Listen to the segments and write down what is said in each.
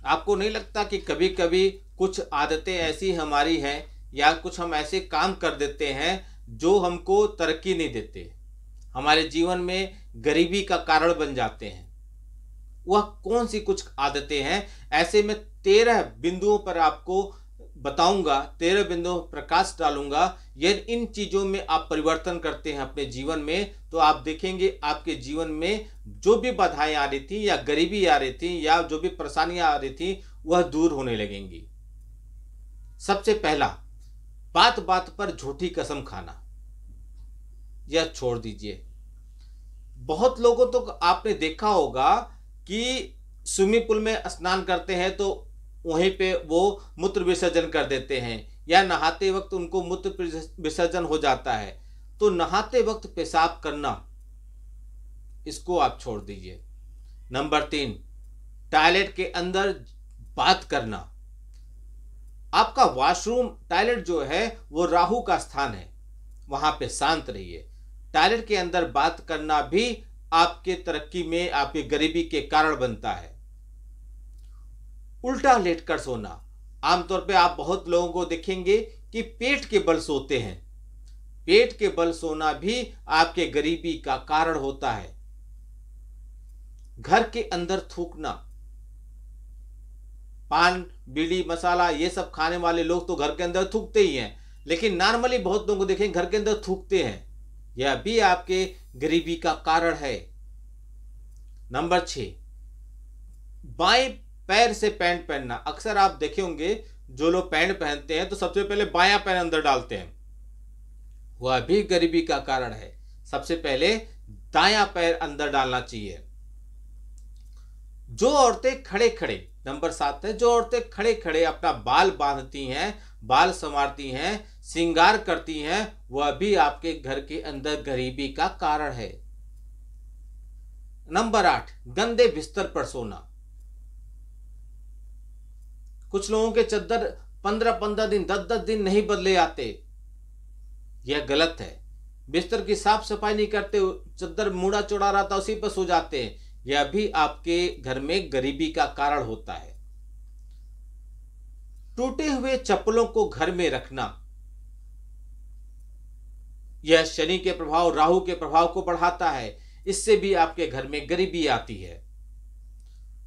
आपको नहीं लगता कि कभी कभी कुछ आदतें ऐसी हमारी हैं या कुछ हम ऐसे काम कर देते हैं जो हमको तरक्की नहीं देते, हमारे जीवन में गरीबी का कारण बन जाते हैं? वह कौन सी कुछ आदतें हैं? ऐसे में 13 बिंदुओं पर आपको बताऊंगा, 13 बिंदुओं पर प्रकाश डालूंगा। यदि इन चीजों में आप परिवर्तन करते हैं अपने जीवन में, तो आप देखेंगे आपके जीवन में जो भी बाधाएं आ रही थी या गरीबी आ रही थी या जो भी परेशानियां आ रही थी वह दूर होने लगेंगी। सबसे पहला, बात बात पर झूठी कसम खाना, यह छोड़ दीजिए। बहुत लोगों तो आपने देखा होगा कि स्विमिंग पूल में स्नान करते हैं तो वहीं पे वो मूत्र विसर्जन कर देते हैं, या नहाते वक्त उनको मूत्र विसर्जन हो जाता है। तो नहाते वक्त पेशाब करना, इसको आप छोड़ दीजिए। नंबर 3, टॉयलेट के अंदर बात करना। आपका वॉशरूम, टॉयलेट जो है वो राहु का स्थान है, वहां पे शांत रहिए। टॉयलेट के अंदर बात करना भी आपके तरक्की में, आपकी गरीबी के कारण बनता है। उल्टा लेटकर सोना, आमतौर पे आप बहुत लोगों को देखेंगे कि पेट के बल सोते हैं। पेट के बल सोना भी आपके गरीबी का कारण होता है। घर के अंदर थूकना, पान, बीड़ी, मसाला ये सब खाने वाले लोग तो घर के अंदर थूकते ही हैं, लेकिन नॉर्मली बहुत लोगों को देखें घर के अंदर थूकते हैं, यह भी आपके गरीबी का कारण है। नंबर 6, बाएं पैर से पैंट पहनना। अक्सर आप देखे होंगे जो लोग पैंट पहनते हैं तो सबसे पहले बायां पैर अंदर डालते हैं, वह भी गरीबी का कारण है। सबसे पहले दायां पैर अंदर डालना चाहिए। जो औरतें खड़े खड़े, नंबर 7 है, जो औरतें खड़े खड़े अपना बाल बांधती हैं, बाल संवारती हैं, श्रृंगार करती हैं, वह भी आपके घर के अंदर गरीबी का कारण है। नंबर 8, गंदे बिस्तर पर सोना। कुछ लोगों के चद्दर 15-15 दिन, 10-10 दिन नहीं बदले आते, यह गलत है। बिस्तर की साफ सफाई नहीं करते, चद्दर मुड़ा चौड़ा रहता उसी पर सो जाते हैं, यह भी आपके घर में गरीबी का कारण होता है। टूटे हुए चप्पलों को घर में रखना, यह शनि के प्रभाव, राहु के प्रभाव को बढ़ाता है, इससे भी आपके घर में गरीबी आती है।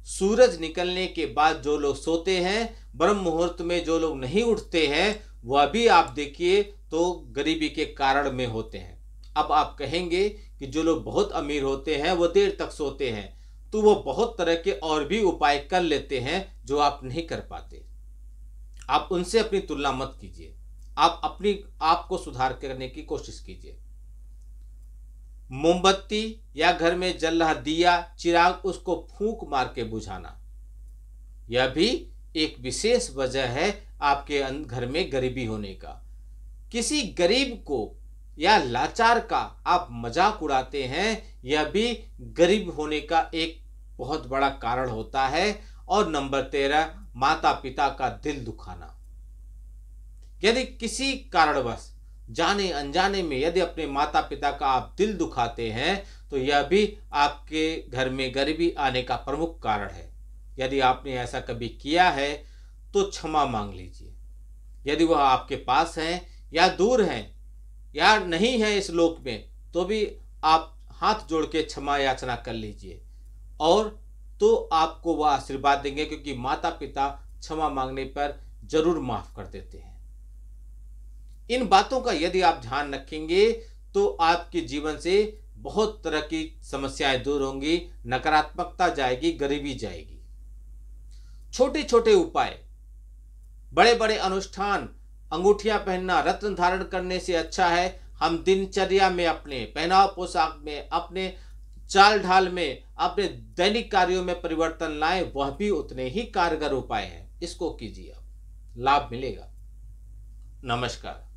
सूरज निकलने के बाद जो लोग सोते हैं, ब्रह्म मुहूर्त में जो लोग नहीं उठते हैं, वह भी आप देखिए तो गरीबी के कारण में होते हैं। अब आप कहेंगे कि जो लोग बहुत अमीर होते हैं वो देर तक सोते हैं, तो वो बहुत तरह के और भी उपाय कर लेते हैं जो आप नहीं कर पाते। आप उनसे अपनी तुलना मत कीजिए, आप अपनी आप को सुधार करने की कोशिश कीजिए। मोमबत्ती या घर में जल रहा दिया, चिराग, उसको फूंक मार के बुझाना, यह भी एक विशेष वजह है आपके घर में गरीबी होने का। किसी गरीब को या लाचार का आप मजाक उड़ाते हैं, यह भी गरीब होने का एक बहुत बड़ा कारण होता है। और नंबर 13, माता पिता का दिल दुखाना। यदि किसी कारणवश जाने अनजाने में यदि अपने माता पिता का आप दिल दुखाते हैं, तो यह भी आपके घर में गरीबी आने का प्रमुख कारण है। यदि आपने ऐसा कभी किया है तो क्षमा मांग लीजिए। यदि वह आपके पास हैं या दूर हैं या नहीं है इस लोक में, तो भी आप हाथ जोड़ के क्षमा याचना कर लीजिए, और तो आपको वह आशीर्वाद देंगे, क्योंकि माता पिता क्षमा मांगने पर जरूर माफ कर देते हैं। इन बातों का यदि आप ध्यान रखेंगे तो आपके जीवन से बहुत तरह की समस्याएं दूर होंगी, नकारात्मकता जाएगी, गरीबी जाएगी। छोटे छोटे उपाय, बड़े बड़े अनुष्ठान, अंगूठियां पहनना, रत्न धारण करने से अच्छा है हम दिनचर्या में, अपने पहनाव पोशाक में, अपने चाल ढाल में, अपने दैनिक कार्यों में परिवर्तन लाएं, वह भी उतने ही कारगर उपाय हैं। इसको कीजिए, आप लाभ मिलेगा। नमस्कार।